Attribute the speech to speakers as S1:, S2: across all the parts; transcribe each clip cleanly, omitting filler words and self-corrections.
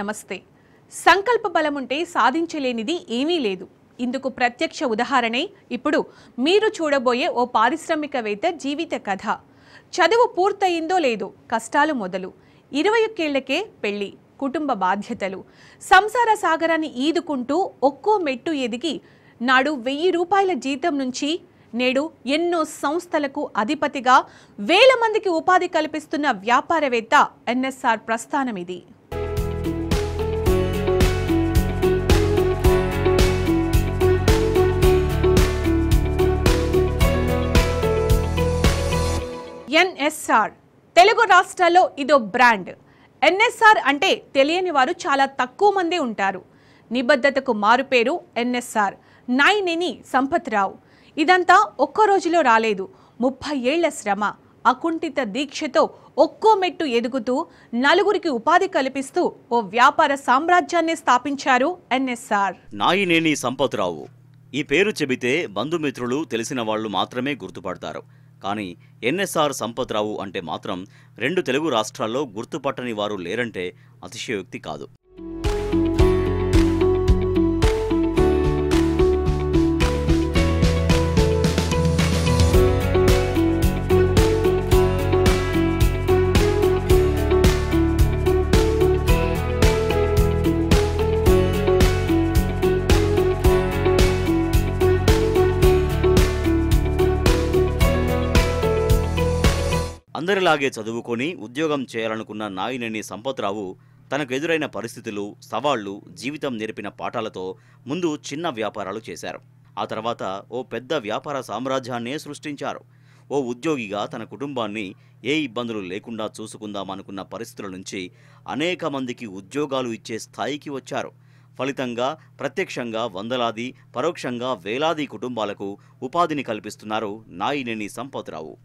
S1: నమస్తే. సంకల్ప బలముంటే సాధించలేనిది ఏమీ లేదు. ఇందుకు ప్రత్యక్ష ఉదాహరణే ఇప్పుడు మీరు చూడబోయే ఓ పారిశ్రామికవేత్త జీవిత కథ. చదువు పూర్తయిందో లేదో కష్టాలు మొదలు, 21 ఏళ్లకే పెళ్లి, కుటుంబ బాధ్యతలు, సంసార సాగరాన్ని ఈదుకుంటూ ఒక్కో మెట్టు ఎదిగి నాడు 1000 రూపాయల జీతం నుంచి నేడు ఎన్నో సంస్థలకు అధిపతిగా వేల మందికి ఉపాధి కల్పిస్తున్న వ్యాపారవేత్త ఎన్ఎస్ఆర్ ప్రస్థానం ఇది. ఎన్ఎస్ఆర్ తెలుగు రాష్ట్రాల్లో ఇదో బ్రాండ్. ఎన్ఎస్ఆర్ అంటే తెలియని వారు చాలా తక్కువ మంది ఉంటారు. నిబద్ధతకు మారుపేరు ఎన్ఎస్ఆర్. నాయినేని సంపత్రావు. ఇదంతా ఒక్క రోజులో రాలేదు. 30 ఏళ్ల శ్రమ, అకుంఠిత దీక్షతో ఒక్కో మెట్టు ఎదుగుతూ నలుగురికి ఉపాధి కల్పిస్తూ ఓ వ్యాపార సామ్రాజ్యాన్ని స్థాపించారు ఎన్ఎస్ఆర్.
S2: నాయినేని సంపత్రావు ఈ పేరు చెబితే బంధుమిత్రులు తెలిసిన వాళ్ళు మాత్రమే గుర్తుపడతారు. కానీ ఎన్ఎస్ఆర్ సంపత్రావు అంటే మాత్రం 2 తెలుగు రాష్ట్రాల్లో గుర్తుపట్టని వారు లేరంటే అతిశయోక్తి కాదు. అందరిలాగే చదువుకొని ఉద్యోగం చేయాలనుకున్న నాయినేని సంపత్రావు తనకు ఎదురైన పరిస్థితులు, సవాళ్లు, జీవితం నేర్పిన పాఠాలతో ముందు చిన్న వ్యాపారాలు చేశారు. ఆ తర్వాత ఓ పెద్ద వ్యాపార సామ్రాజ్యాన్నే సృష్టించారు. ఓ ఉద్యోగిగా తన కుటుంబాన్ని ఏ ఇబ్బందులు లేకుండా చూసుకుందామనుకున్న పరిస్థితుల నుంచి అనేక మందికి ఉద్యోగాలు ఇచ్చే స్థాయికి వచ్చారు. ఫలితంగా ప్రత్యక్షంగా వందలాది, పరోక్షంగా వేలాది కుటుంబాలకు ఉపాధిని కల్పిస్తున్నారు నాయినేని సంపత్రావు.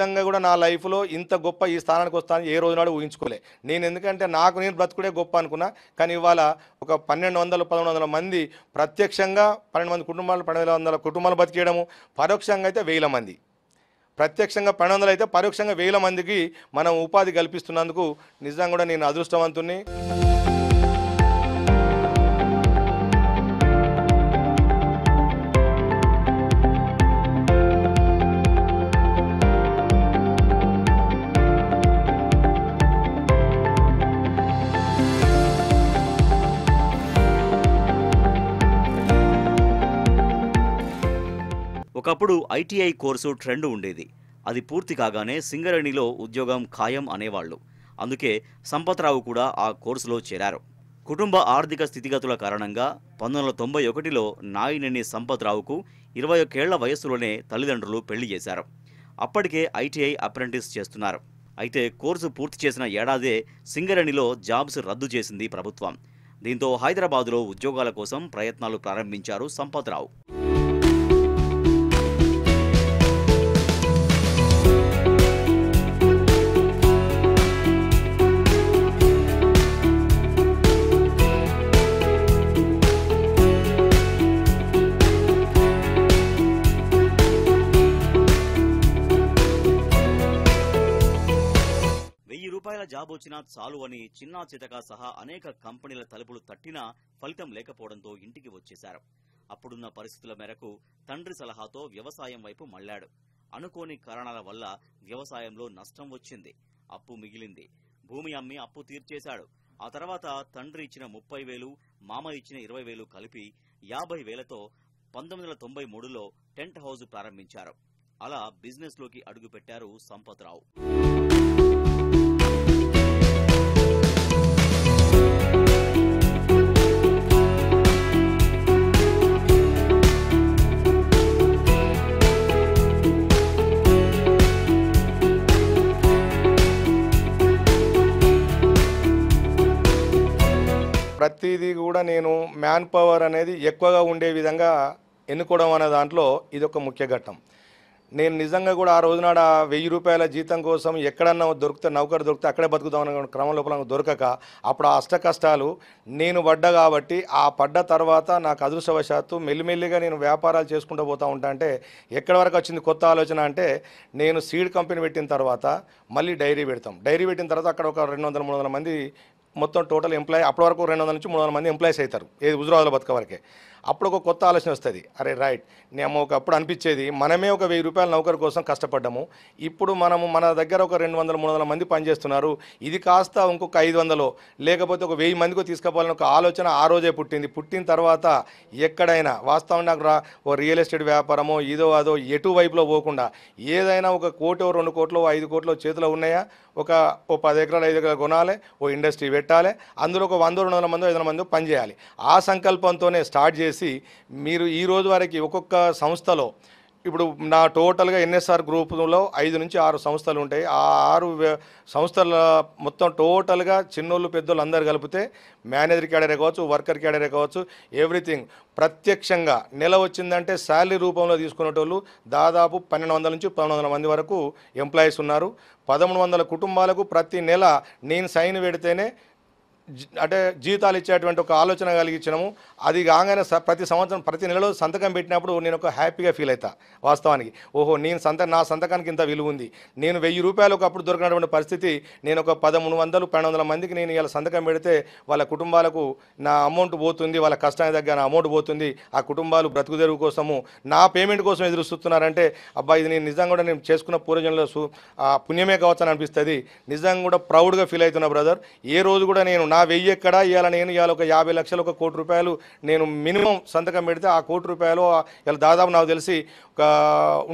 S3: నిజంగా కూడా నా లైఫ్లో ఇంత గొప్ప ఈ స్థానానికి వస్తానని ఏ రోజు నాడు ఊహించుకోలే. నేను ఎందుకంటే నేను బ్రతుకుడే గొప్ప అనుకున్నా. కానీ ఇవాళ ఒక 1200-1100 మంది ప్రత్యక్షంగా 12 మంది కుటుంబాలు, 1200 కుటుంబాలు బతికేయడము, పరోక్షంగా అయితే 1000 మంది, ప్రత్యక్షంగా 1200 అయితే పరోక్షంగా 1000 మందికి మనం ఉపాధి కల్పిస్తున్నందుకు నిజంగా కూడా నేను అదృష్టవంతుని.
S2: ఒకప్పుడు ఐటీఐ కోర్సు ట్రెండ్ ఉండేది. అది పూర్తి కాగానే సింగరేణిలో ఉద్యోగం ఖాయం అనేవాళ్లు. అందుకే సంపత్రావు కూడా ఆ కోర్సులో చేరారు. కుటుంబ ఆర్థిక స్థితిగతుల కారణంగా 1991లో నాయినేని సంపత్రావుకు 21 ఏళ్ల వయస్సులోనే తల్లిదండ్రులు పెళ్లి చేశారు. అప్పటికే ఐటీఐ అప్రెంటిస్ చేస్తున్నారు. అయితే కోర్సు పూర్తి చేసిన ఏడాదే సింగరేణిలో జాబ్స్ రద్దు చేసింది ప్రభుత్వం. దీంతో హైదరాబాదులో ఉద్యోగాల కోసం ప్రయత్నాలు ప్రారంభించారు సంపత్రావు. జాబ్ వచ్చినా చాలు అని చిన్నా చితకా సహా అనేక కంపెనీల తలుపులు తట్టినా ఫలితం లేకపోవడంతో ఇంటికి వచ్చేశారు. అప్పుడున్న పరిస్థితుల మేరకు తండ్రి సలహాతో వ్యవసాయం వైపు మళ్లాడు. అనుకోని కారణాల వల్ల వ్యవసాయంలో నష్టం వచ్చింది. అప్పు మిగిలింది. భూమి అమ్మి అప్పు తీర్చేశాడు. ఆ తర్వాత తండ్రి ఇచ్చిన 30,000, మామ ఇచ్చిన 20,000 కలిపి 50,000తో 1993లో టెంట్ హౌస్ ప్రారంభించారు. అలా బిజినెస్ లోకి అడుగుపెట్టారు సంపత్రావు.
S3: ప్రతిదీ కూడా నేను మ్యాన్ పవర్ అనేది ఎక్కువగా ఉండే విధంగా ఎన్నుకోవడం అనే దాంట్లో ఇది ఒక ముఖ్య ఘట్టం. నేను నిజంగా కూడా ఆ రోజునాడ 1000 రూపాయల జీతం కోసం ఎక్కడన్నా నౌకరు దొరికితే అక్కడే బతుకుదామన్న క్రమం లోపల దొరకక అప్పుడు ఆ అష్ట కష్టాలు నేను పడ్డా కాబట్టి ఆ పడ్డ తర్వాత నాకు అదృష్టవశాత్తు మెల్లిమెల్లిగా నేను వ్యాపారాలు చేసుకుంటూ పోతూ ఉంటా. అంటే ఎక్కడి వరకు వచ్చింది కొత్త ఆలోచన అంటే నేను సీడ్ కంపెనీ పెట్టిన తర్వాత మళ్ళీ డైరీ పెడతాం. డైరీ పెట్టిన తర్వాత అక్కడ ఒక 200-300 మంది మొత్తం టోటల్ ఎంప్లాయీ అప్పటి వరకు 200 నుంచి 300 మంది ఎంప్లాయీస్ అవుతారు ఏది హుజురాబాద్లో బతక వరకే. అప్పుడు ఒక కొత్త ఆలోచన వస్తుంది, అరే రైట్ నేను ఒకప్పుడు అనిపించేది మనమే ఒక 1000 రూపాయల నౌకరు కోసం కష్టపడ్డాము, ఇప్పుడు మన దగ్గర ఒక 200-300 మంది పనిచేస్తున్నారు, ఇది కాస్త ఇంకొక 500 లేకపోతే ఒక 1000 మందికి తీసుకుపోవాలని ఒక ఆలోచన ఆ రోజే పుట్టింది. పుట్టిన తర్వాత ఎక్కడైనా వాస్తవం నాకు ఓ రియల్ ఎస్టేట్ వ్యాపారమో ఇదో అదో ఎటు వైపులో పోకుండా ఏదైనా ఒక 1 కోటి 2 కోట్లు 5 కోట్లు చేతిలో ఉన్నాయా, ఓ 10 ఎకరాలు 5 ఎకరాలు కొనాలి, ఓ ఇండస్ట్రీ పెట్టాలి, అందులో ఒక 100-200 మంది 500 మంది పనిచేయాలి. ఆ సంకల్పంతోనే స్టార్ట్ చేసి మీరు ఈ రోజు వరకు ఒక్కొక్క సంస్థలో ఇప్పుడు నా టోటల్గా ఎన్ఎస్ఆర్ గ్రూపులో 5 నుంచి 6 సంస్థలు ఉంటాయి. ఆ 6 సంస్థల మొత్తం టోటల్గా చిన్నోళ్ళు పెద్దోళ్ళు అందరు కలిపితే మేనేజర్ క్యాడరే కావచ్చు, వర్కర్ క్యాడరే కావచ్చు, ఎవ్రీథింగ్ ప్రత్యక్షంగా నెల వచ్చిందంటే శాలరీ రూపంలో తీసుకునేటోళ్ళు దాదాపు 1200 నుంచి 1500 మంది వరకు ఎంప్లాయీస్ ఉన్నారు. 1300 కుటుంబాలకు ప్రతి నెల నేను సైన్ పెడితేనే అంటే జీతాలు ఇచ్చేటువంటి ఒక ఆలోచన కలిగించినాము. అది కాగానే ప్రతి సంవత్సరం ప్రతి నెలలో సంతకం పెట్టినప్పుడు నేను ఒక హ్యాపీగా ఫీల్ అవుతా. వాస్తవానికి ఓహో నా సంతకానికి ఇంత విలువ ఉంది. నేను 1000 రూపాయలు ఒకప్పుడు దొరికినటువంటి పరిస్థితి నేను ఒక 1300-1200 మందికి నేను ఇలా సంతకం పెడితే వాళ్ళ కుటుంబాలకు నా అమౌంట్ పోతుంది, వాళ్ళ కష్టానికి తగ్గ నా అమౌంట్ పోతుంది, ఆ కుటుంబాలు బ్రతుకు తెరువు కోసము నా పేమెంట్ కోసం ఎదురు చూస్తున్నారంటే అబ్బా ఇది నేను నిజంగా కూడా నేను చేసుకున్న పూర్వజన్మలో పుణ్యమే కావచ్చు అని అనిపిస్తుంది. నిజంగా కూడా ప్రౌడ్గా ఫీల్ అవుతున్నా బ్రదర్. ఏ రోజు కూడా నేను నా 1000 ఎక్కడ ఇవాళ నేను ఇవాళ ఒక 50 లక్షలు 1 కోటి రూపాయలు నేను మినిమం సంతకం పెడితే ఆ 1 కోటి రూపాయలు ఇలా దాదాపు నాకు తెలిసి ఒక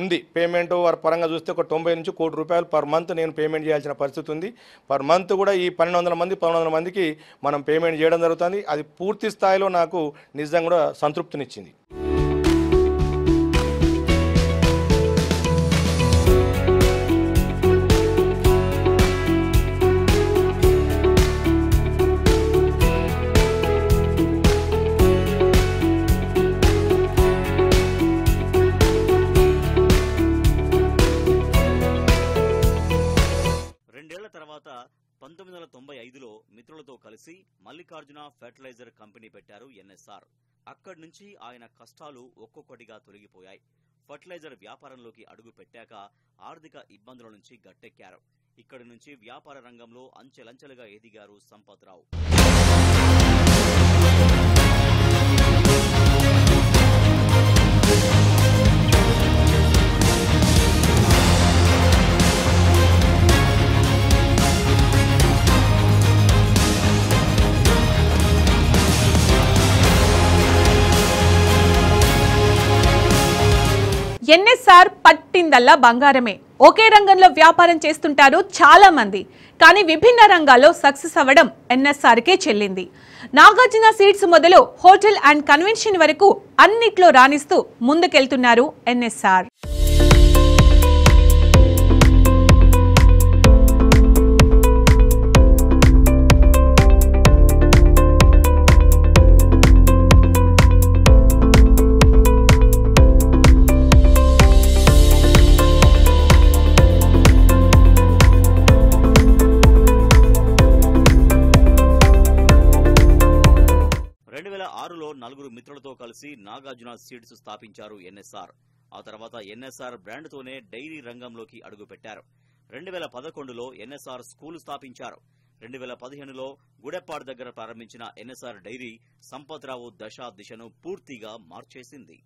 S3: ఉంది పేమెంట్ పరంగా చూస్తే ఒక 90 నుంచి 1 కోటి రూపాయలు పర్ మంత్ నేను పేమెంట్ చేయాల్సిన పరిస్థితి ఉంది. పర్ మంత్ కూడా ఈ 1200 మందికి మనం పేమెంట్ చేయడం జరుగుతుంది. అది పూర్తి స్థాయిలో నాకు నిజంగా కూడా సంతృప్తినిచ్చింది.
S2: తర్వాత 1995లో మిత్రులతో కలిసి మల్లికార్జున ఫెర్టిలైజర్ కంపెనీ పెట్టారు ఎన్ఎస్ఆర్. అక్కడి నుంచి ఆయన కష్టాలు ఒక్కొక్కటిగా తొలగిపోయాయి. ఫర్టిలైజర్ వ్యాపారంలోకి అడుగు పెట్టాక ఆర్థిక ఇబ్బందుల నుంచి గట్టెక్కారు. ఇక్కడి నుంచి వ్యాపార రంగంలో అంచెలంచెలుగా ఎదిగారు సంపత్ రావు.
S1: ఎన్ఎస్ఆర్ పట్టిందల్లా బంగారమే. ఒకే రంగంలో వ్యాపారం చేస్తుంటారు చాలా మంది, కానీ విభిన్న రంగాల్లో సక్సెస్ అవ్వడం ఎన్ఎస్ఆర్కే చెల్లింది. నాగార్జున సీడ్స్ మొదలు హోటల్ అండ్ కన్వెన్షన్ వరకు అన్నిట్లో రాణిస్తూ ముందుకెళ్తున్నారు ఎన్ఎస్ఆర్.
S2: నలుగురు మిత్రులతో కలిసి నాగార్జున సీడ్స్ స్థాపించారు ఎన్ఎస్ఆర్. ఆ తర్వాత ఎన్ఎస్ఆర్ బ్రాండ్తోనే డైరీ రంగంలోకి అడుగుపెట్టారు. 2011లో ఎన్ఎస్ఆర్ స్కూల్ స్థాపించారు. 2015లో గుడెప్పాడ్ దగ్గర ప్రారంభించిన ఎన్ఎస్ఆర్ డైరీ సంపత్ రావు దశ దిశను పూర్తిగా మార్చేసింది.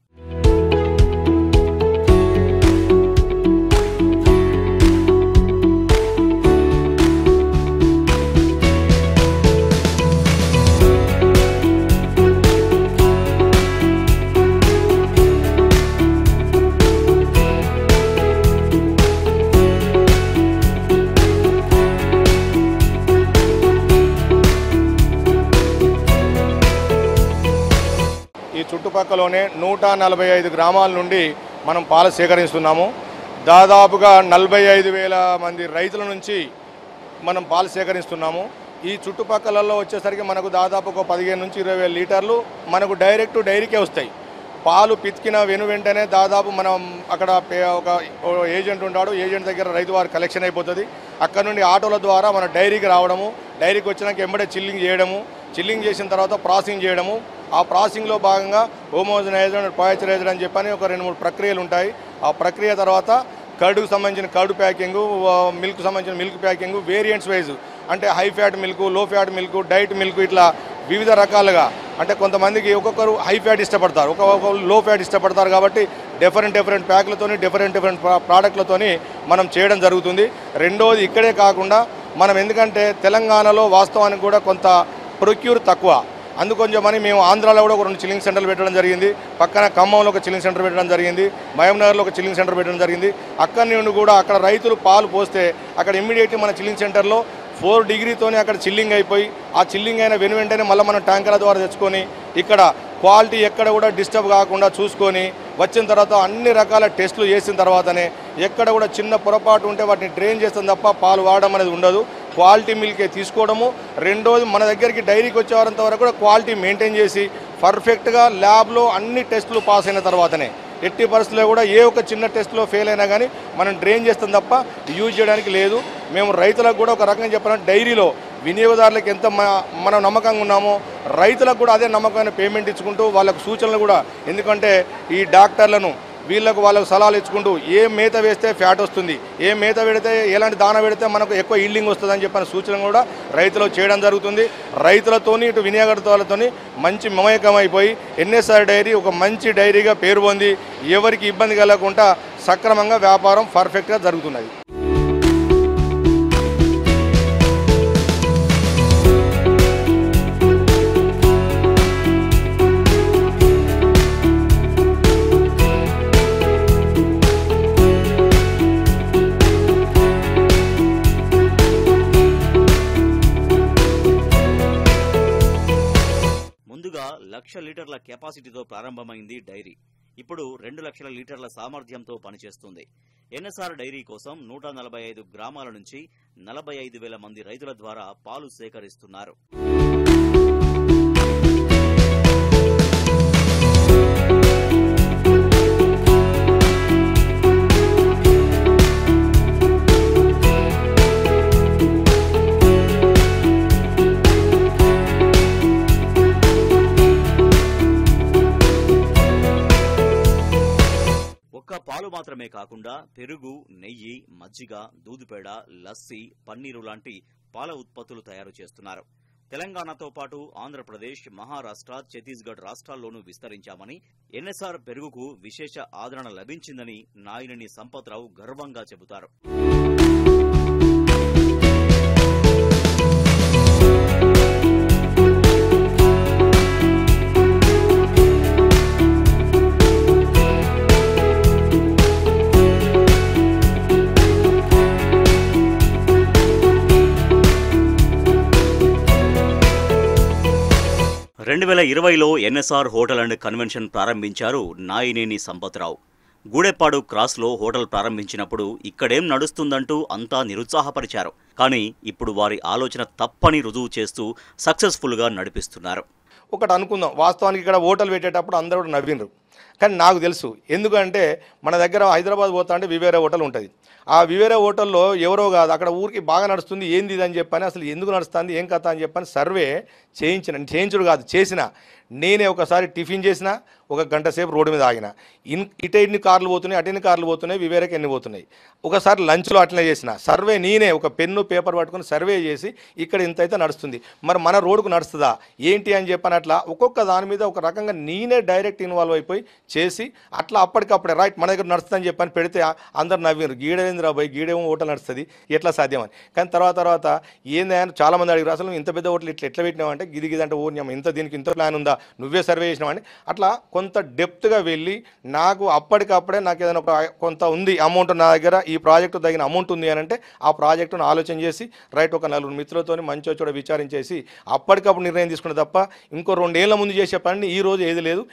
S3: చుట్టుపక్కలనే 145 గ్రామాల నుండి మనం పాలు సేకరిస్తున్నాము. దాదాపుగా 45,000 మంది రైతుల నుంచి మనం పాలు సేకరిస్తున్నాము. ఈ చుట్టుపక్కలలో వచ్చేసరికి మనకు దాదాపు ఒక 15 నుంచి 20,000 లీటర్లు మనకు డైరెక్ట్ డైరీకే వస్తాయి. పాలు పితికిన వెంటనే దాదాపు మనం అక్కడ ఒక ఏజెంట్ ఉంటాడు, ఏజెంట్ దగ్గర రైతు వారి కలెక్షన్ అయిపోతుంది. అక్కడ నుండి ఆటోల ద్వారా మన డైరీకి రావడము, డైరీకి వచ్చినాక ఎంబడే చిల్లింగ్ చేయడము, చిల్లింగ్ చేసిన తర్వాత ప్రాసెసింగ్ చేయడము. ఆ ప్రాసెసింగ్లో భాగంగా హోమోజనైజర్, పాయిచరైజర్ అని చెప్పని ఒక 2-3 ప్రక్రియలు ఉంటాయి. ఆ ప్రక్రియ తర్వాత కర్డుకు సంబంధించిన కర్డు ప్యాకింగు, మిల్క్ సంబంధించిన మిల్క్ ప్యాకింగు, వేరియంట్స్ వైజ్ అంటే హై ఫ్యాట్ మిల్క్, లో ఫ్యాట్ మిల్క్, డైట్ మిల్క్, ఇట్లా వివిధ రకాలుగా. అంటే కొంతమందికి ఒక్కొక్కరు హై ఫ్యాట్ ఇష్టపడతారు, ఒక్కొక్కరు లో ఫ్యాట్ ఇష్టపడతారు. కాబట్టి డిఫరెంట్ ప్యాక్లతోని డిఫరెంట్ ప్రోడక్ట్లతోని మనం చేయడం జరుగుతుంది. రెండోది ఇక్కడే కాకుండా మనం ఎందుకంటే తెలంగాణలో వాస్తవానికి కూడా కొంత ప్రొక్యూర్ తక్కువ, అందుకొంచెమని మేము ఆంధ్రాలో కూడా ఒక 2 చిల్లింగ్ సెంటర్లు పెట్టడం జరిగింది. పక్కన ఖమ్మంలో ఒక చిల్లింగ్ సెంటర్ పెట్టడం జరిగింది, మహబూబ్నగర్లో ఒక చిల్లింగ్ సెంటర్ పెట్టడం జరిగింది. అక్కడి నుండి కూడా అక్కడ రైతులు పాలు పోస్తే అక్కడ ఇమ్మీడియట్లీ మన చిల్లింగ్ సెంటర్లో 4 డిగ్రీతోనే అక్కడ చిల్లింగ్ అయిపోయి, ఆ చిల్లింగ్ అయిన వెంటనే మళ్ళీ మనం ట్యాంకర్ల ద్వారా తెచ్చుకొని ఇక్కడ క్వాలిటీ ఎక్కడ కూడా డిస్టర్బ్ కాకుండా చూసుకొని వచ్చిన తర్వాత అన్ని రకాల టెస్టులు చేసిన తర్వాతనే ఎక్కడ కూడా చిన్న పొరపాటు ఉంటే వాటిని డ్రైన్ చేస్తాం తప్ప పాలు వాడడం అనేది ఉండదు. క్వాలిటీ మిల్కే తీసుకోవడము. రెండోది మన దగ్గరికి డైరీకి వచ్చేవారంత వరకు కూడా క్వాలిటీ మెయింటైన్ చేసి పర్ఫెక్ట్గా ల్యాబ్లో అన్ని టెస్టులు పాస్ అయిన తర్వాతనే, ఎట్టి పరిస్థితుల్లో కూడా ఏ ఒక చిన్న టెస్ట్లో ఫెయిల్ అయినా కానీ మనం డ్రైన్ చేస్తాం తప్ప యూజ్ చేయడానికి లేదు. మేము రైతులకు కూడా ఒక రకంగా చెప్పాలంటే డైరీలో వినియోగదారులకు ఎంత మనం నమ్మకంగా ఉన్నామో రైతులకు కూడా అదే నమ్మకమైన పేమెంట్ ఇచ్చుకుంటూ వాళ్ళకు సూచనలు కూడా, ఎందుకంటే ఈ డాక్టర్లను వాళ్ళకు సలహాలు ఇచ్చుకుంటూ ఏ మేత వేస్తే ఫ్యాట్ వస్తుంది, ఏ మేత పెడితే ఎలాంటి దాన పెడితే మనకు ఎక్కువ ఈల్డింగ్ వస్తుంది అని చెప్పిన సూచనలు కూడా రైతులకు చేయడం జరుగుతుంది. రైతులతోని ఇటు వినియోగదారులతోని మంచి మమేకం అయిపోయి ఎన్ఎస్ఆర్ డైరీ ఒక మంచి డైరీగా పేరు పొంది ఎవరికి ఇబ్బంది కలగకుండా సక్రమంగా వ్యాపారం పర్ఫెక్ట్గా జరుగుతున్నది.
S2: ముందుగా 1,00,000 లీటర్ల కెపాసిటీతో ప్రారంభమైంది డైరీ. ఇప్పుడు 2 లక్షల లీటర్ల సామర్థ్యంతో పనిచేస్తుంది. ఎన్ఎస్ఆర్ డైరీ కోసం 145 గ్రామాల నుంచి 45,000 మంది రైతుల ద్వారా పాలు సేకరిస్తున్నారు. పాలు మాత్రమే కాకుండా పెరుగు, నెయ్యి, మజ్జిగ, దూదుపేడ, లస్సీ, పన్నీరు లాంటి పాల ఉత్పత్తులు తయారు చేస్తున్నారు. తెలంగాణతో పాటు ఆంధ్రప్రదేశ్, మహారాష్ట్ర, ఛత్తీస్గఢ్ రాష్ట్రాల్లోనూ విస్తరించామని, ఎన్ఎస్ఆర్ పెరుగుకు విశేష ఆదరణ లభించిందని నాయినేని సంపత్రావు గర్వంగా చెబుతారు. రెండు 2020లో ఎన్ఎస్ఆర్ హోటల్ అండ్ కన్వెన్షన్ ప్రారంభించారు నాయినేని సంపత్రావు. గూడెప్పాడు క్రాస్లో హోటల్ ప్రారంభించినప్పుడు ఇక్కడేం నడుస్తుందంటూ అంతా నిరుత్సాహపరిచారు. కానీ ఇప్పుడు వారి ఆలోచన తప్పని రుజువు చేస్తూ సక్సెస్ఫుల్గా నడిపిస్తున్నారు.
S3: ఒకటి అనుకుందాం, వాస్తవానికి ఇక్కడ హోటల్ పెట్టేటప్పుడు అందరూ కూడా నవ్వినరు. కానీ నాకు తెలుసు, ఎందుకంటే మన దగ్గర హైదరాబాద్ పోతా అంటే వివేరా హోటల్ ఉంటుంది. ఆ వివేరా హోటల్లో ఎవరో కాదు, అక్కడ ఊరికి బాగా నడుస్తుంది, ఏంది ఇది అని చెప్పని, అసలు ఎందుకు నడుస్తుంది, ఏం కథ అని చెప్పని సర్వే చేయించుడు కాదు చేసిన. నేనే ఒకసారి టిఫిన్ చేసిన, 1 గంట సేపు రోడ్డు మీద ఆగిన. ఇటు ఎన్ని కార్లు పోతున్నాయి, అటు ఎన్ని కార్లు పోతున్నాయి, వివేరాకి ఎన్ని పోతున్నాయి. ఒకసారి లంచ్లో అట్లనే చేసిన సర్వే. నేనే ఒక పెన్ను పేపర్ పట్టుకుని సర్వే చేసి ఇక్కడ ఇంత అయితే నడుస్తుంది, మరి మన రోడ్డుకు నడుస్తుందా ఏంటి అని చెప్పని అట్లా ఒక్కొక్క దాని మీద ఒక రకంగా నేనే డైరెక్ట్ ఇన్వాల్వ్ అయిపోయి చేసి అట్లా అప్పటికప్పుడే రైట్ మన దగ్గర నడుస్తుందని చెప్పని పెడితే అందరు నవ్వారు. గీడేంద్రా బాయ్, గీడేమో హోటల్ నడుస్తుంది, ఎట్లా సాధ్యమని. కానీ తర్వాత ఏందని చాలామంది అడిగారు, అసలు ఇంత పెద్ద హోటల్ ఎట్లా పెట్టినావు అంటే గిది అంటే ఓ ఇంత దీనికి ఇంత ప్లాన్ ఉందా, నువ్వే సర్వే చేసినావని. అట్లా కొంత డెప్త్గా వెళ్ళి నాకు అప్పటికప్పుడే నాకు ఏదైనా కొంత ఉంది అమౌంట్ నా దగ్గర, ఈ ప్రాజెక్టు తగిన అమౌంట్ ఉంది అని అంటే ఆ ప్రాజెక్టును ఆలోచన చేసి రైట్ ఒక 4 మిత్రులతో మంచి చోట విచారించేసి అప్పటికప్పుడు నిర్ణయం తీసుకునే తప్ప ఇంకో 2 ఏళ్ల ముందు చేసే పని ఈ రోజు ఏది లేదు.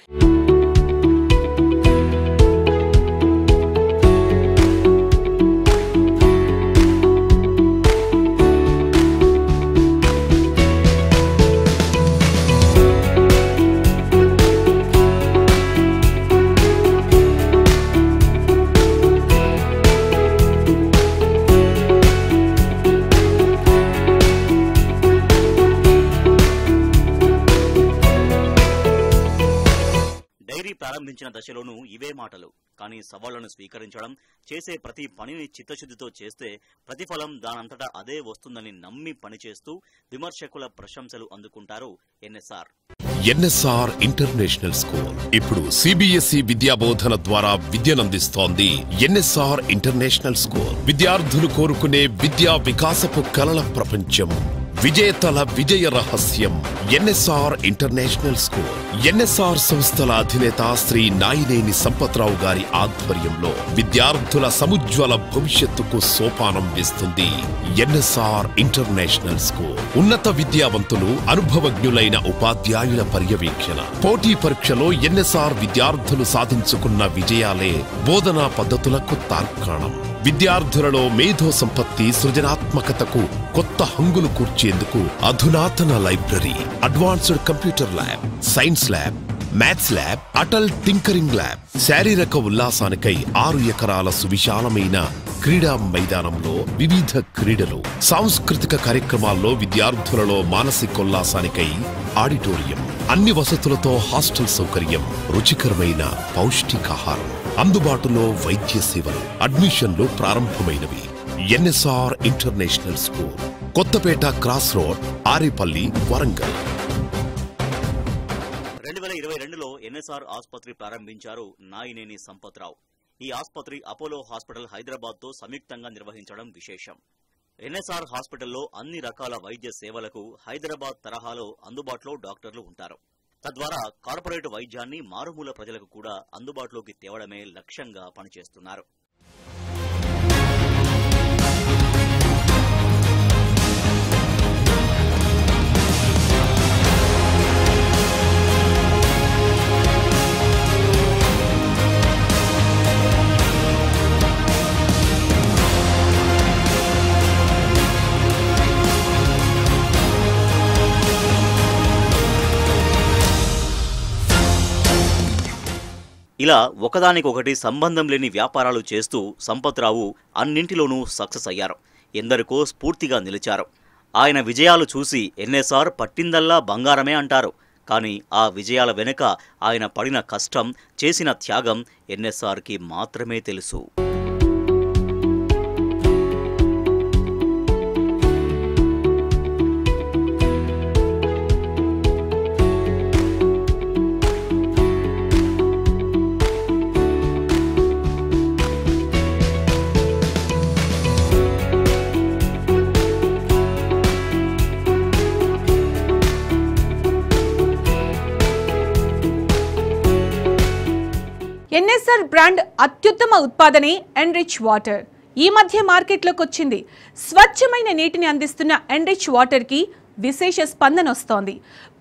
S2: ప్రారంభించిన దశలోనూ ఇవే మాటలు. కానీ సవాళ్లను స్వీకరించడం, చేసే ప్రతి పనిని చిత్తశుద్ధితో చేస్తే ప్రతిఫలం దానంతటా అదే వస్తుందని నమ్మి పనిచేస్తూ విమర్శకుల ప్రశంసలు అందుకుంటారు ఎన్ఎస్ఆర్.
S4: ఎన్ఎస్ఆర్ ఇంటర్నేషనల్ స్కూల్ ఇప్పుడు సిబిఎస్ఈ విద్యాబోధన ద్వారా విద్యనందిస్తోంది. ఎన్ఎస్ఆర్ ఇంటర్నేషనల్ స్కూల్ విద్యార్థులు కోరుకునే విద్యా వికాసపు కలల ప్రపంచం, విజేతల విజయ రహస్యం. ఎన్ఎస్ఆర్ ఇంటర్నేషనల్ స్కూల్ ఎన్ఎస్ఆర్ సంస్థల అధినేత శ్రీ నాయినేని సంపత్రావు గారి ఆధ్వర్యంలో విద్యార్థుల సముజ్వల భవిష్యత్తుకు సోపానం వేస్తుంది. ఎన్ఎస్ఆర్ ఇంటర్నేషనల్ స్కూల్ ఉన్నత విద్యావంతులు, అనుభవజ్ఞులైన ఉపాధ్యాయుల పర్యవేక్షణ. పోటీ పరీక్షలో ఎన్ఎస్ఆర్ విద్యార్థులు సాధించుకున్న విజయాలే బోధనా పద్ధతులకు తార్కాణం. విద్యార్థులలో మేధో సంపత్తి, సృజనాత్మకతకు కొత్త హంగులు కూర్చేందుకు అధునాతన library, advanced computer lab, science lab, maths lab, Atal tinkering lab, శారీరక ఉల్లాసానికై 6 ఎకరాల సువిశాలమైన క్రీడా మైదానంలో వివిధ క్రీడలు, సాంస్కృతిక కార్యక్రమాల్లో విద్యార్థులలో మానసికోల్లాసానికై ఆడిటోరియం, అన్ని వసతులతో హాస్టల్ సౌకర్యం, రుచికరమైన పౌష్టికాహారం, అందుబాటులో వైద్య సేవలు. అడ్మిషన్లు ప్రారంభమైనవి. NSR international school, Kothapeta cross road, Arepalli, Warangal.
S2: 2022లో ఎన్ఎస్ఆర్ ఆసుపత్రి ప్రారంభించారు నాయినేని సంపత్రావు. ఈ ఆసుపత్రి అపోలో హాస్పిటల్ హైదరాబాద్తో సంయుక్తంగా నిర్వహించడం విశేషం. ఎన్ఎస్ఆర్ హాస్పిటల్లో అన్ని రకాల వైద్య సేవలకు హైదరాబాద్ తరహాలో అందుబాటులో డాక్టర్లు ఉంటారు. తద్వారా కార్పొరేట్ వైద్యాన్ని మారుమూల ప్రజలకు కూడా అందుబాటులోకి తేవడమే లక్ష్యంగా పనిచేస్తున్నారు. ఇలా ఒకదానికొకటి సంబంధం లేని వ్యాపారాలు చేస్తూ సంపత్రావు అన్నింటిలోనూ సక్సెస్ అయ్యారు. ఎందరికో స్ఫూర్తిగా నిలిచారు. ఆయన విజయాలు చూసి ఎన్ఎస్ఆర్ పట్టిందల్లా బంగారమే అంటారు. కానీ ఆ విజయాల వెనుక ఆయన పడిన కష్టం, చేసిన త్యాగం ఎన్ఎస్ఆర్కి మాత్రమే తెలుసు.
S1: ఎన్ఎస్ఆర్ బ్రాండ్ అత్యుత్తమ ఉత్పాదనే ఎన్రిచ్ వాటర్. ఈ మధ్య మార్కెట్లోకి వచ్చింది. స్వచ్ఛమైన నీటిని అందిస్తున్న ఎన్రిచ్ వాటర్కి విశేష స్పందన వస్తోంది.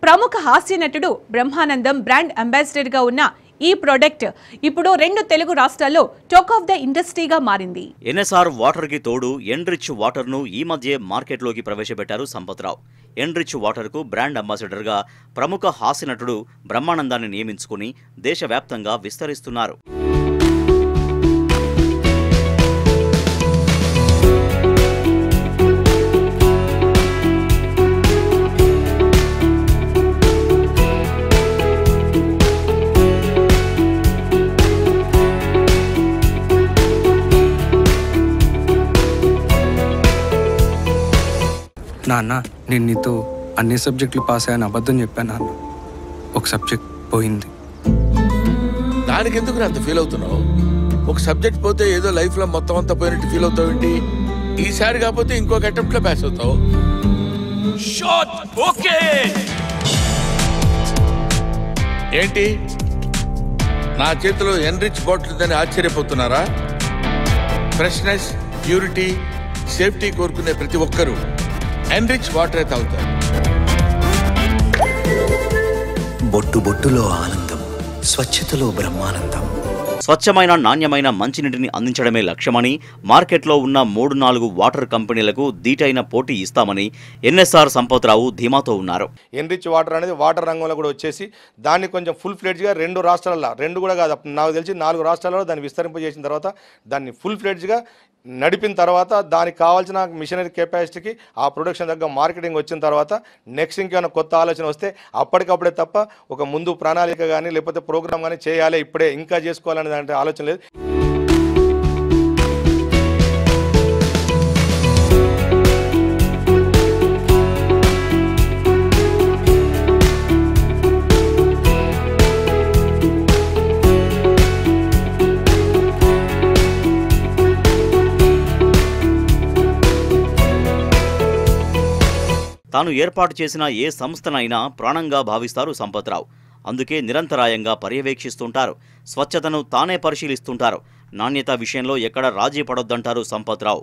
S1: ప్రముఖ హాస్య నటుడు బ్రహ్మానందం బ్రాండ్ అంబాసిడర్గా ఉన్న ఈ ప్రోడక్ట్ ఇప్పుడు 2 తెలుగు రాష్ట్రాల్లో టాక్ ఆఫ్ ద ఇండస్ట్రీగా మారింది.
S2: ఎన్ఎస్ఆర్ వాటర్ కి తోడు ఎన్రిచ్ వాటర్ ను ఈ మధ్య మార్కెట్లోకి ప్రవేశపెట్టారు సంపత్రావు. ఎన్రిచ్ వాటర్ కు బ్రాండ్ అంబాసిడర్ గా ప్రముఖ హాస్య నటుడు బ్రహ్మానందాన్ని నియమించుకుని దేశవ్యాప్తంగా విస్తరిస్తున్నారు.
S5: నాన్న, నేను నీతో అన్ని సబ్జెక్టులు పాస్ అయ్యాను అబద్ధం చెప్పాను నాన్న. ఒక సబ్జెక్ట్ పోయింది.
S6: దానికి ఎందుకు అంత ఫీల్ అవుతున్నావు? ఒక సబ్జెక్ట్ పోతే ఏదో లైఫ్లో మొత్తం అంతా పోయినట్టు ఫీల్ అవుతావు ఏంటి? ఈసారి కాకపోతే ఇంకొక అటెంప్ట్లో పాస్ అవుతావు. ఏంటి నా చేతిలో ఎన్రిచ్ బాటిల్ ఉందని ఆశ్చర్యపోతున్నారా? ఫ్రెష్నెస్, ప్యూరిటీ, సేఫ్టీ కోరుకునే ప్రతి ఒక్కరూ ఎన్రిచ్ వాటర్ తాగుతారు.
S7: బొట్టు బొట్టులో ఆనందం, స్వచ్ఛతలో బ్రహ్మానందం.
S2: స్వచ్ఛమైన నాణ్యమైన మంచినీటిని అందించడమే లక్ష్యమని, మార్కెట్లో ఉన్న 3-4 వాటర్ కంపెనీలకు దీటైన పోటీ ఇస్తామని ఎన్ఎస్ఆర్ సంపత్రావు ధీమాతో ఉన్నారు.
S3: ఎన్రిచ్ వాటర్ అనేది వాటర్ రంగంలో కూడా వచ్చేసి దాన్ని కొంచెం ఫుల్ ఫ్లెడ్జ్గా 2 రాష్ట్రాలలో, 2 కూడా కాదు నాకు తెలిసి 4 రాష్ట్రాలలో దాన్ని విస్తరింపజేసిన తర్వాత దాన్ని ఫుల్ ఫ్లెడ్జ్గా నడిపిన తర్వాత దానికి కావాల్సిన మిషనరీ కెపాసిటీకి ఆ ప్రొడక్షన్ దగ్గర మార్కెటింగ్ వచ్చిన తర్వాత నెక్స్ట్ ఇంకేమైనా కొత్త ఆలోచన వస్తే అప్పటికప్పుడే తప్ప ఒక ముందు ప్రణాళిక కానీ లేకపోతే ప్రోగ్రామ్ కానీ చేయాలి ఇప్పుడే ఇంకా చేసుకోవాలనే దాంట్లో ఆలోచన లేదు.
S2: తాను ఏర్పాటు చేసిన ఏ సంస్థనైనా ప్రాణంగా భావిస్తారు సంపత్రావు. అందుకే నిరంతరాయంగా పర్యవేక్షిస్తుంటారు. స్వచ్ఛతను తానే పరిశీలిస్తుంటారు. నాణ్యత విషయంలో ఎక్కడ రాజీ పడొద్దంటారు సంపత్రావు.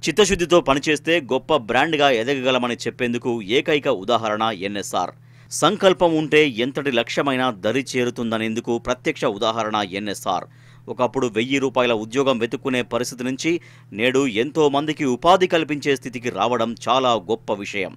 S2: చిత్తశుద్ధితో పనిచేస్తే గొప్ప బ్రాండ్గా ఎదగగలమని చెప్పేందుకు ఏకైక ఉదాహరణ ఎన్ఎస్ఆర్. సంకల్పం ఉంటే ఎంతటి లక్ష్యమైనా దరి చేరుతుందనేందుకు ప్రత్యక్ష ఉదాహరణ ఎన్ఎస్ఆర్. ఒకప్పుడు 1000 రూపాయల ఉద్యోగం వెతుక్కునే పరిస్థితి నుంచి నేడు ఎంతో మందికి ఉపాధి కల్పించే స్థితికి రావడం చాలా గొప్ప విషయం.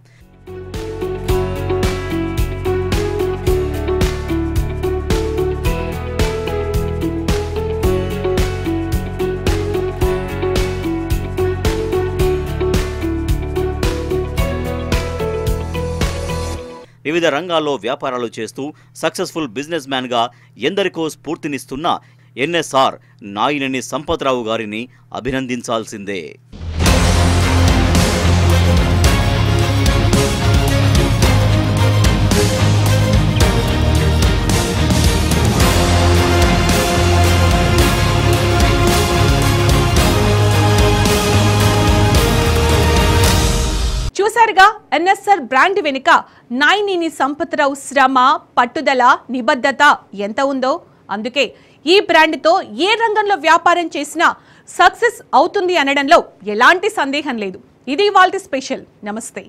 S2: వివిధ రంగాల్లో వ్యాపారాలు చేస్తూ సక్సెస్ఫుల్ బిజినెస్ మ్యాన్గా ఎందరికో స్ఫూర్తినిస్తున్న ఎన్ఎస్ఆర్ నాయినేని సంపత్రావు గారిని అభినందించాల్సిందే.
S1: చూసారుగా ఎన్ఎస్ఆర్ బ్రాండ్ వెనుక నాయినేని సంపత్రావు శ్రమ, పట్టుదల, నిబద్ధత ఎంత ఉందో. అందుకే ఈ బ్రాండ్తో ఏ రంగంలో వ్యాపారం చేసినా సక్సెస్ అవుతుంది అనడంలో ఎలాంటి సందేహం లేదు. ఇది ఇవాల్టి స్పెషల్. నమస్తే.